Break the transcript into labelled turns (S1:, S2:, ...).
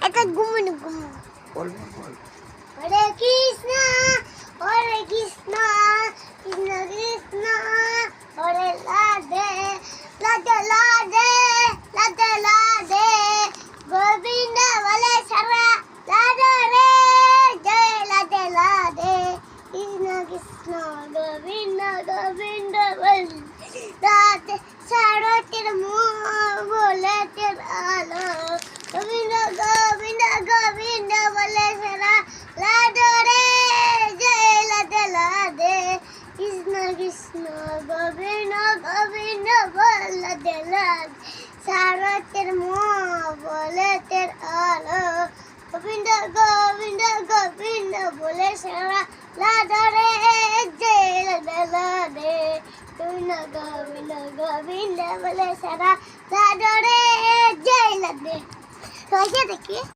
S1: এটা গুমুন গুমু
S2: বল বল।
S1: হরে কৃষ্ণ কৃষ্ণ কৃষ্ণ হরে রাধে রাধে রাধে রাধে রাধে গোবিন্দ বলে সারা রাধে রে জয় রাধে রাধে কৃষ্ণ কৃষ্ণ গোবিন্দ গোবিন্দ বলে রাধে সারতের মুখ বলে তের আলো গোবিন্দ গোবিন্দ গোবিন্দ বলে সারা রাধে রে জয় রাধে রাধে কৃষ্ণ কৃষ্ণ গোবিন্দ গোবিন্দ বলে রাধে রাধে সারতের মুখ বলে তের আলো গোবিন্দ গোবিন্দ গোবিন্দ বলে সারা রাধে রে জয় রাধে রাধে গোবিন্দ গোবিন্দ গোবিন্দ বলে সারা রাধে রে জয় রাধে দেখি